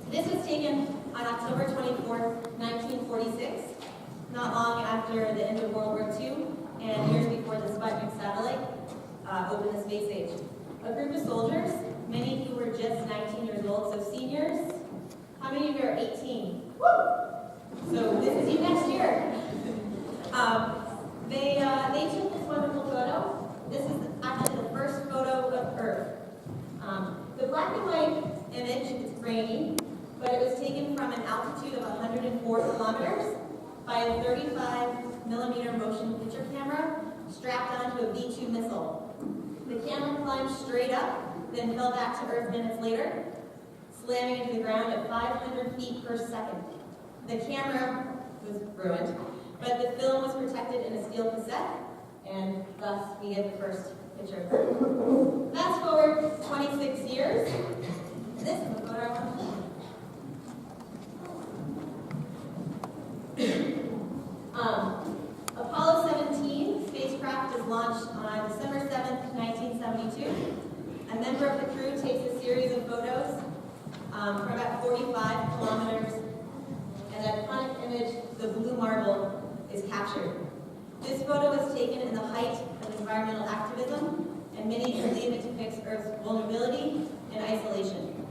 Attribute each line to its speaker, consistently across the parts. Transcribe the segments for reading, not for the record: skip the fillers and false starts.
Speaker 1: This was taken on October 24th, 1946, not long after the end of World War II, and years before the Sputnik satellite opened the space age. A group of soldiers, many who were just 19 years old, so seniors. How many of you are 18? Woo! So this is you next year. They took this wonderful photo. This is actually the first photo of Earth. The black and white image is grainy, but it was taken from an altitude of 104 kilometers by a 35mm motion picture camera strapped onto a V-2 missile. The camera climbed straight up, then fell back to Earth minutes later, slamming into the ground at 500 feet per second. The camera was ruined, but the film was protected in a steel cassette, and thus we get the first picture. Fast forward 26 years. This is the photo I want to Apollo 17 spacecraft is launched on December 7th, 1972. A member of the crew takes a series of photos from about 45 kilometers, and that iconic image, the blue marble, is captured. This photo was taken in the height of environmental activism, and many believe it depicts Earth's vulnerability and isolation.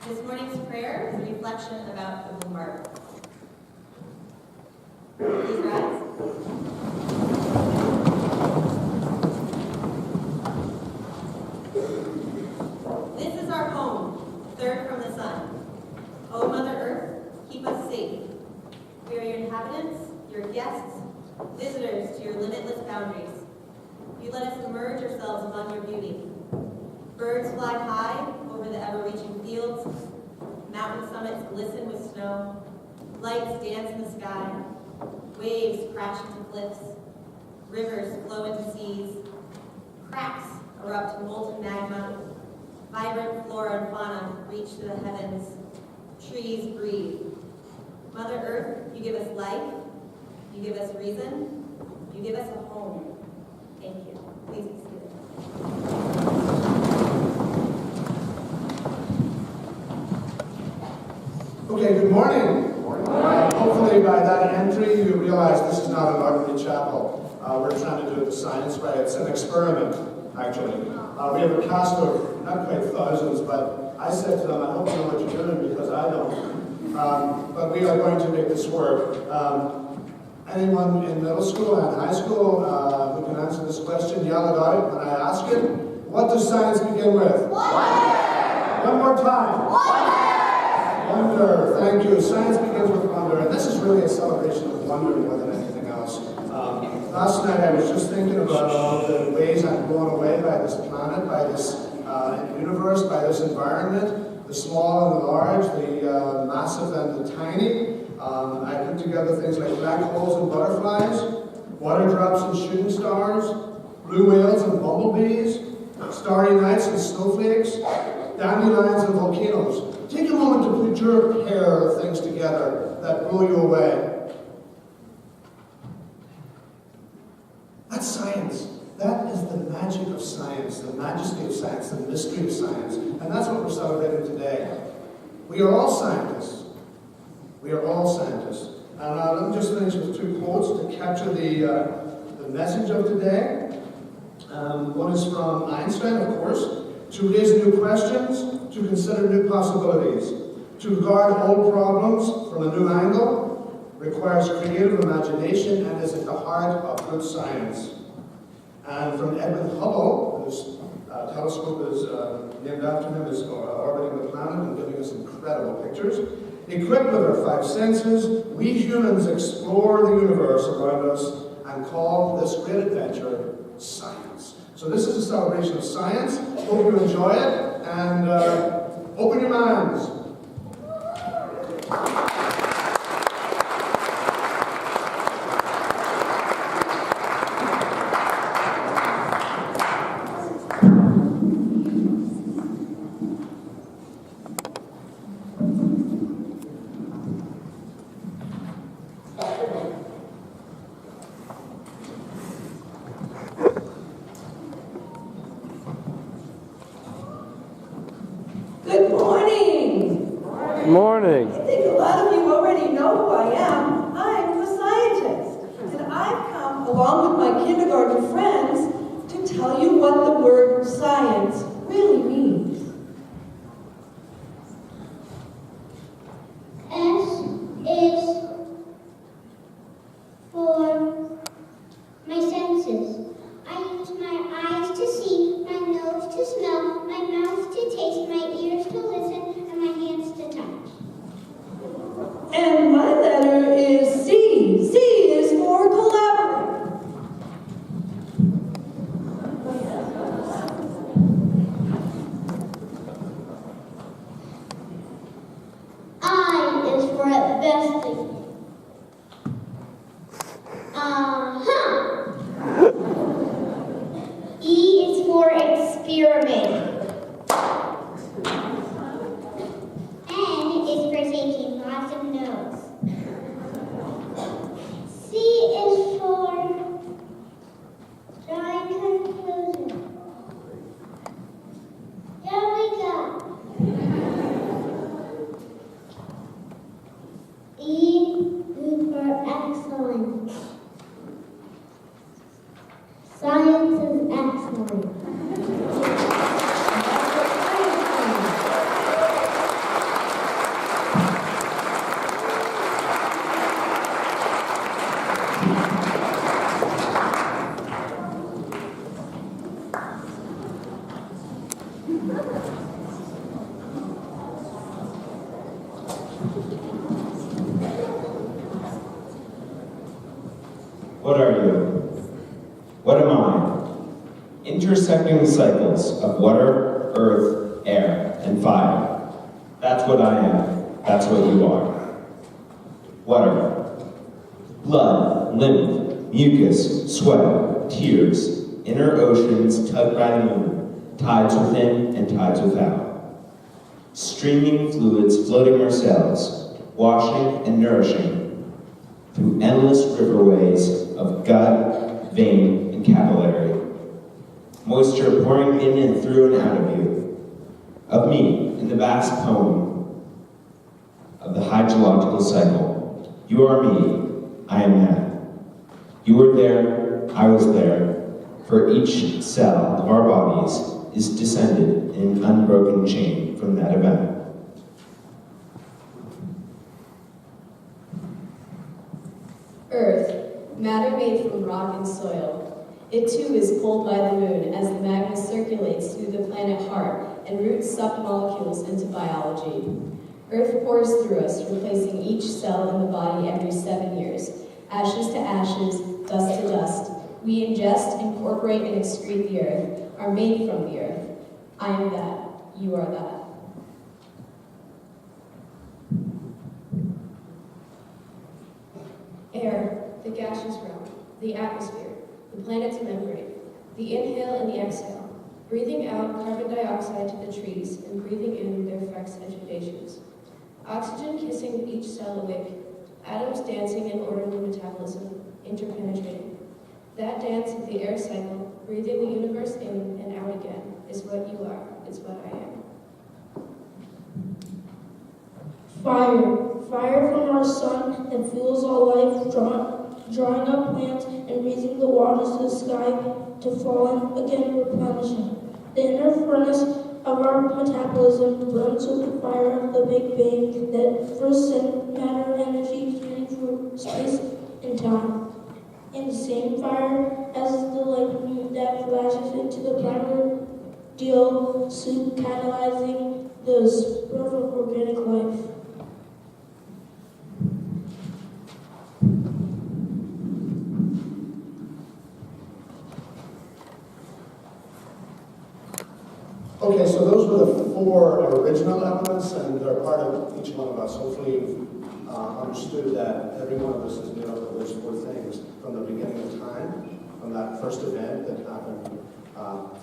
Speaker 1: This morning's prayer is a reflection about the blue marble. Please rise. This is our home, third from the sun. O Mother Earth, keep us safe. We are your inhabitants, your guests, visitors to your limitless boundaries. You let us immerse ourselves among your beauty. Birds fly high over the ever-reaching fields. Mountain summits glisten with snow. Lights dance in the sky. Waves crash into cliffs. Rivers flow into seas. Cracks erupt molten magma. Vibrant flora and fauna reach to the heavens. Trees breathe. Mother Earth, you give us life. You give us reason. You give us a home. Thank you. Please be seated.
Speaker 2: Okay, good morning. Hopefully by that entry you realize this is not an ordinary chapel. We're trying to do it the science way. It's an experiment, actually. We have a cast of not quite thousands, but I said to them, I hope you know what you're doing because I don't. But we are going to make this work. Anyone in middle school and high school who can answer this question, yell it out when I ask it. What does science begin with? Wonder! One more time. Wonder. Thank you. Science begins with wonder, and this is really a celebration of wonder more than anything else. Last night I was just thinking about all the ways I'm blown away by this planet, by this universe, by this environment, the small and the large, the massive and the tiny. I put together things like black holes and butterflies, water drops and shooting stars, blue whales and bumblebees, starry nights and snowflakes, dandelions and volcanoes. Take a moment to put your pair of things together that blow you away. That's science. That is the magic of science, the majesty of science, the mystery of science. And that's what we're celebrating today. We are all scientists. We are all scientists. And let me just finish with two quotes to capture the message of today. One is from Einstein, of course. To raise new questions, to consider new possibilities, to regard old problems from a new angle, requires creative imagination and is at the heart of good science. And from Edwin Hubble, whose telescope is named after him, is orbiting the planet and giving us incredible pictures. Equipped with our five senses, we humans explore the universe around us and call this great adventure science. So this is a celebration of science. Hope you enjoy it, and open your minds.
Speaker 3: Good morning.
Speaker 4: Good morning.
Speaker 3: I think a lot of you already know who I am. I'm the scientist, and I've come along with my kindergarten friends to tell you what the word science really means.
Speaker 5: S is for my senses. I use my eyes to see, my nose to smell, my mouth to taste, my ears to listen, and my hands to touch.
Speaker 3: And my letter is C. C is for collaborate.
Speaker 5: I is for investigate. E is for experiment. N is for taking lots of notes. C is for drawing conclusions. There we go. E is for excellent. Science is excellent.
Speaker 6: What are you? What am I? Intersecting cycles of water, earth, air, and fire. That's what I am. That's what you are. Water. Blood, lymph, mucus, sweat, tears, inner oceans tugged by the moon, tides within and tides without. Streaming fluids floating our cells, washing and nourishing through endless riverways of gut, vein, and capillary. Moisture pouring in and through and out of you. Of me, in the vast poem of the hydrological cycle. You are me, I am that. You were there, I was there, for each cell of our bodies is descended in an unbroken chain from that event.
Speaker 7: Earth, matter made from rock and soil. It too is pulled by the moon as the magma circulates through the planet heart and roots suck molecules into biology. Earth pours through us, replacing each cell in the body every 7 years. Ashes to ashes, dust to dust. We ingest, incorporate, and excrete the earth, are made from the earth. I am that. You are that. Air, the gaseous realm, the atmosphere, the planet's membrane, the inhale and the exhale, breathing out carbon dioxide to the trees and breathing in their fresh vegetations. Oxygen kissing each cell awake, atoms dancing in orderly metabolism, interpenetrating. That dance of the air cycle, breathing the universe in and out again, is what you are, is what I am.
Speaker 8: Fire from our sun that fuels all life, drawing up plants and raising the waters to the sky to fall and again replenishing. The inner furnace of our metabolism burns with the fire of the Big Bang that first sent matter energy through space and time. In the same fire as the lightning that flashes into the primordial soup, catalyzing the birth of organic life.
Speaker 2: Okay, so those were the 4 original elements, and they're part of each one of us. Hopefully you've understood that every one of us is made up of those 4 things from the beginning of time, from that first event that happened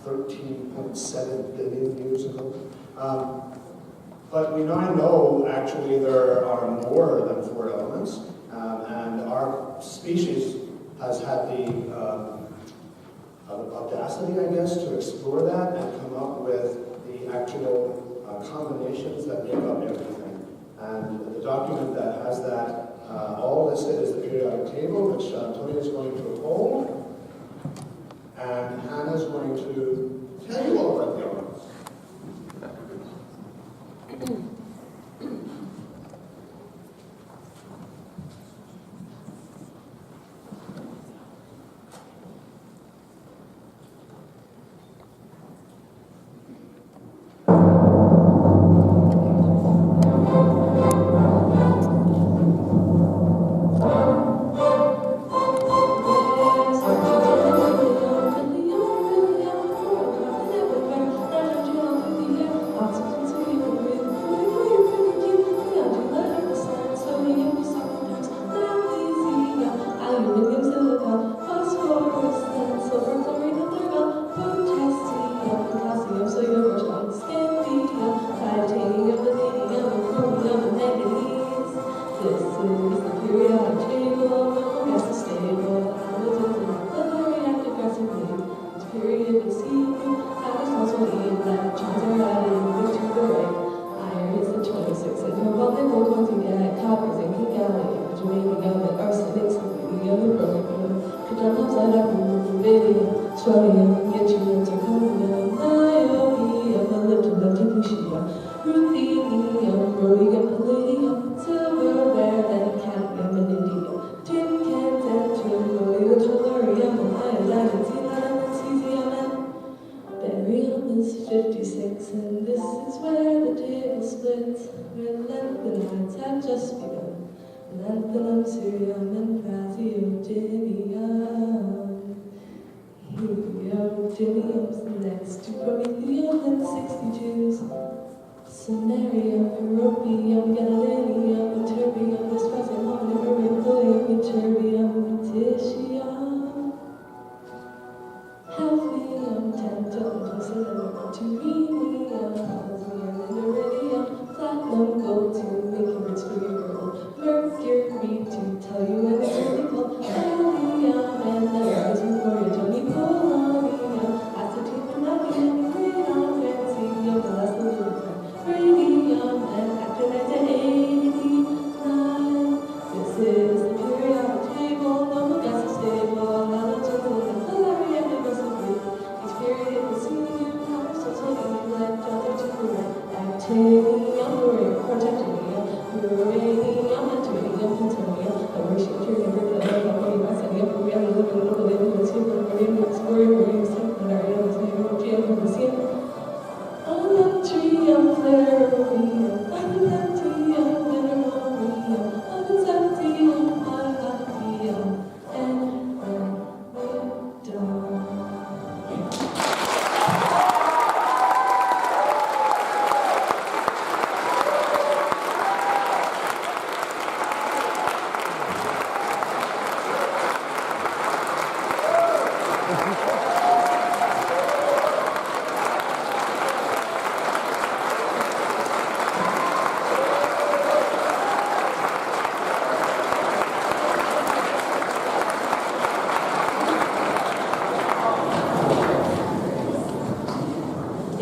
Speaker 2: 13.7 billion years ago. But we now know, actually, there are more than 4 elements, and our species has had the audacity, I guess, to explore that and come up with the actual combinations that make up everything. And the document that has that all listed is the periodic table, which Tony is going to uphold, and Hannah's going to tell you all about the elements.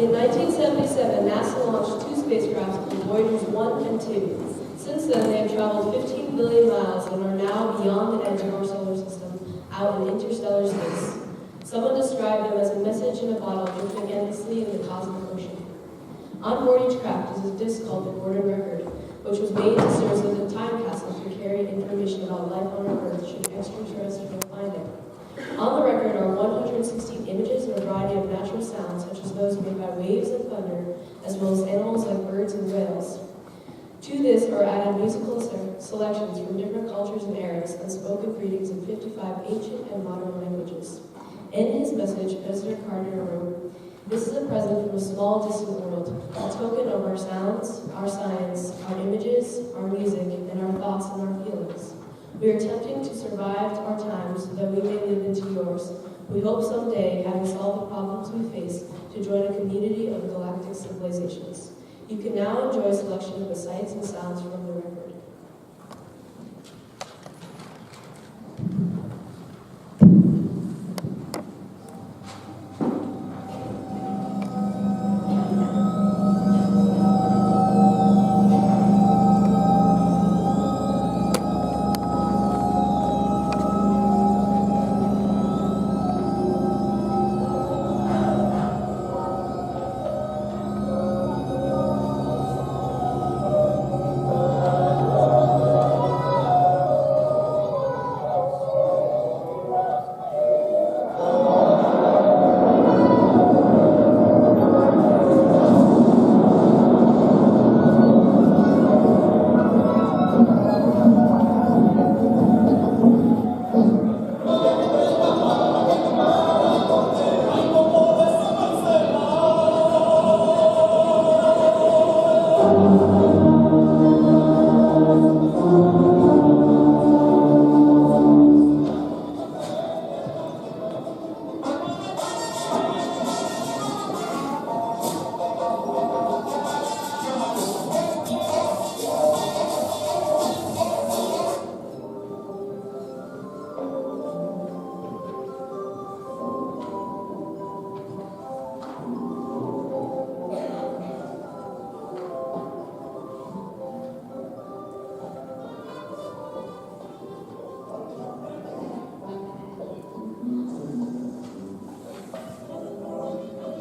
Speaker 7: In 1977, NASA launched 2 spacecrafts called Voyagers 1 and 2. Since then, they have traveled 15 billion miles and are now beyond the edge of our solar system, out in interstellar space. Someone described them as a message in a bottle drifting endlessly in the cosmic ocean. On board each craft is a disc called the Gordon Record, which was made to serve as a time capsule to carry information about life on our Earth should extraterrestrials find it. On the record are 116 images and a variety of natural sounds, such as those made by waves and thunder, as well as animals like birds and whales. To this are added musical selections from different cultures and eras, and spoken greetings in 55 ancient and modern languages. In his message, President Carter wrote, "This is a present from a small, distant world, a token of our sounds, our science, our images, our music, and our thoughts and our feelings. We are attempting to survive our times so that we may live into yours. We hope someday, having solved the problems we face, to join a community of galactic civilizations." You can now enjoy a selection of the sights and sounds from the record.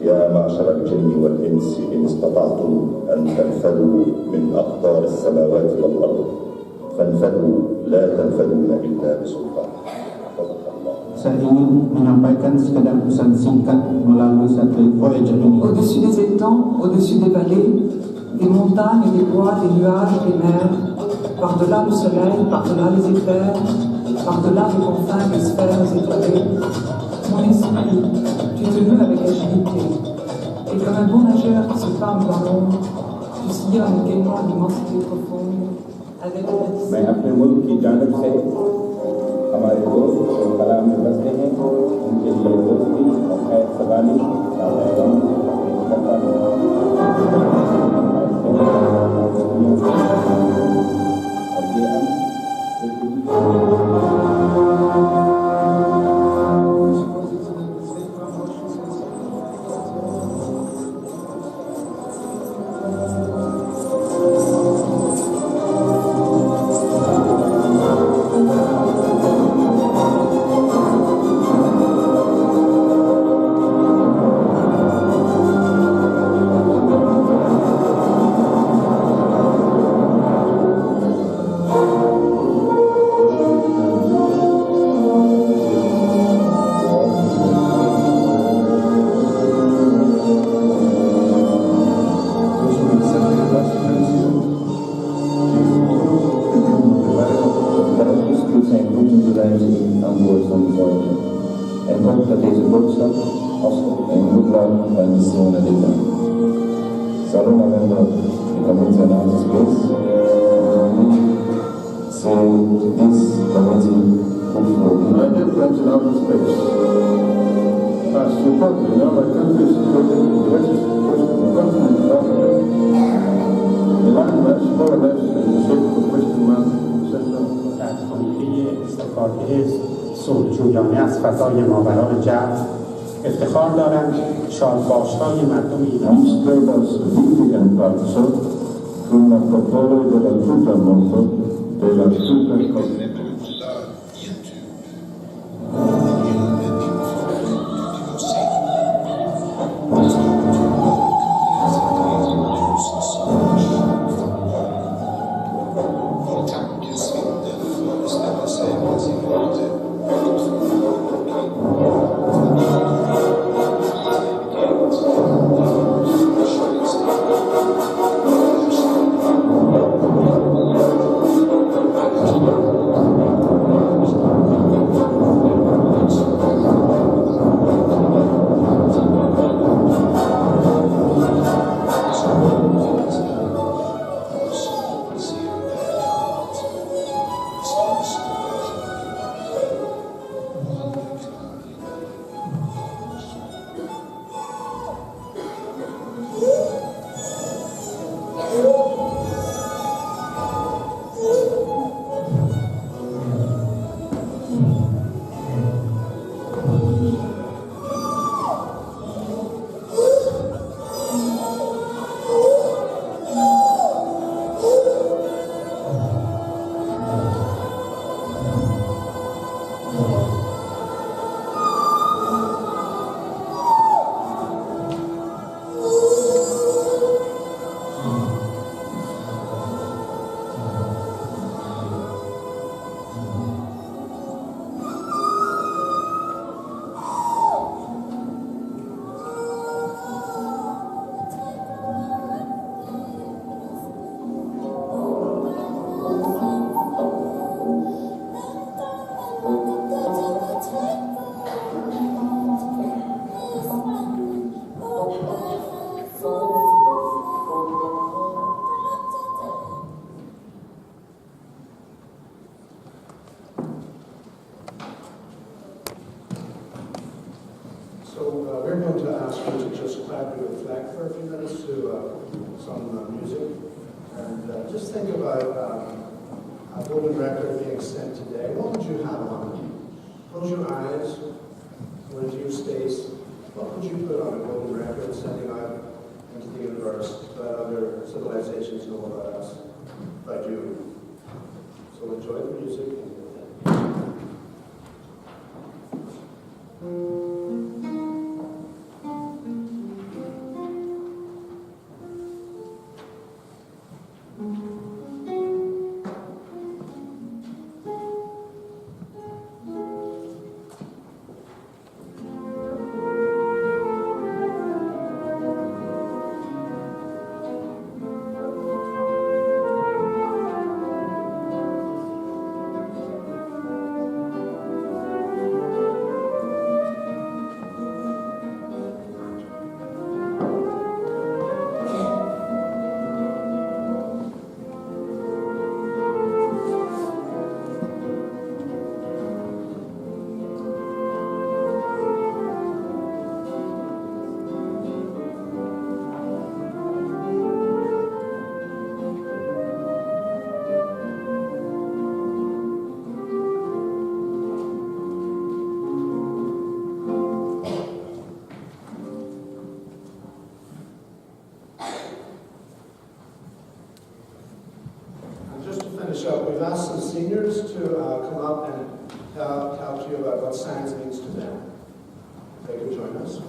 Speaker 4: يا معشر الجن والإنس إن استطعتم أن تنفذوا من أقطار السماوات والأرض فانفذوا لا تنفذون إلا بسلطان.
Speaker 9: Saya ingin menyampaikan sekedar pesan singkat melalui satu Voyager ini.
Speaker 10: Au-dessus des étangs, au-dessus des vallées, des montagnes, des bois, des nuages, des mers, par-delà le soleil, par-delà les éclairs, par-delà les confins des sphères étoilées, mon esprit, tu te meus avec agilité, et comme un bon nageur qui se forme dans l'ombre, tu sillonnes gaiement l'immensité profonde, avec
Speaker 9: मैं अपने मुल्क की जानब से हमारे दोस्त जो कला में बसते हैं उनके लिए दोस्ती और खैर सवाली का पैगाम पेश करता हूँ। और ये हम
Speaker 11: فضای ماورای جو افتخار دارند شادباش‌های مردم ایران
Speaker 2: we're going to ask you to just quietly reflect for a few minutes to some music. And just think about a golden record being sent today. What would you have on it? Close your eyes, go into your space. What would you put on a golden record sending out into the universe that other civilizations know about us, about you? So enjoy the music. We've asked some seniors to come up and talk to you about what science means to them. They can join us.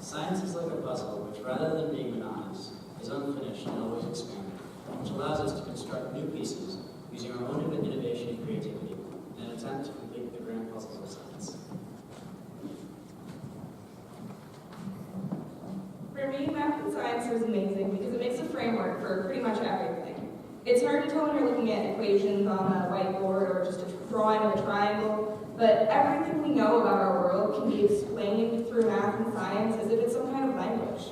Speaker 12: Science is like a puzzle, which rather than being monotonous, is unfinished and always expanding, which allows us to construct new pieces using our own innovation and creativity in an attempt to complete the grand puzzles of science.
Speaker 13: For me, math and science is amazing because it makes a framework for pretty much everything. It's hard to tell when you're looking at equations on a whiteboard or just a drawing of a triangle, but everything we know about our world can be explained through math and science as if it's some kind of language.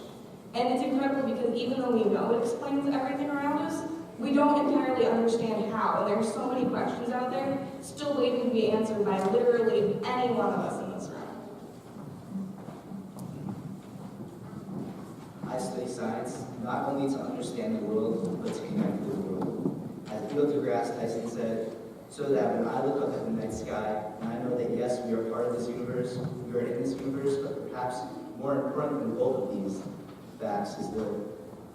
Speaker 13: And it's incredible because even though we know it explains everything around us, we don't entirely understand how. And there's so many questions out there still waiting to be answered by literally any one of us in this room.
Speaker 14: I study science not only to understand the world, but to connect with the world. As Neil deGrasse Tyson said, so that when I look up at the night sky, and I know that yes, we are part of this universe, we are in this universe, but perhaps more important than both of these facts is the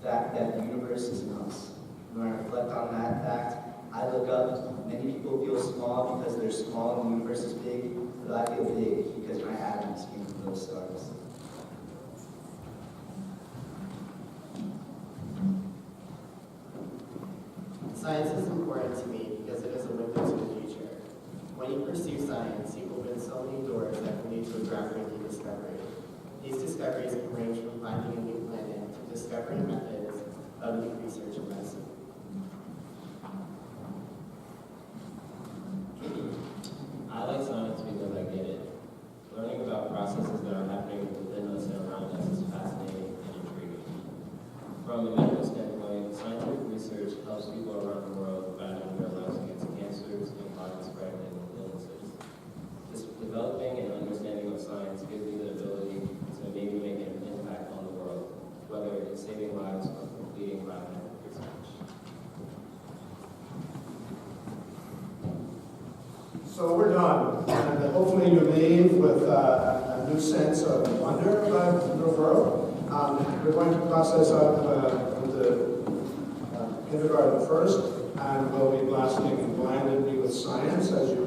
Speaker 14: fact that the universe is in us. When I reflect on that fact, I look up, many people feel small because they're small and the universe is big, but I feel big because my atoms came from those stars.
Speaker 15: Science is important to me because it is a window to the future. When you pursue science, you open so many doors that can lead to a groundbreaking discovery. These discoveries can range from finding a new planet to discovering methods of new research in medicine.
Speaker 16: I like science because I get it. Learning about processes that are happening within us and around us is fascinating and intriguing. From a medical standpoint, scientific research helps people around the world battling their lives against cancers and widespread illnesses. Developing and understanding of science gives me the ability to maybe make an impact on the world, whether it's saving lives or completing biomedical research.
Speaker 2: So we're done, and hopefully you leave with a new sense of wonder about your world. We're going to process out the kindergarten first, and we'll be blasting blindedly with science as you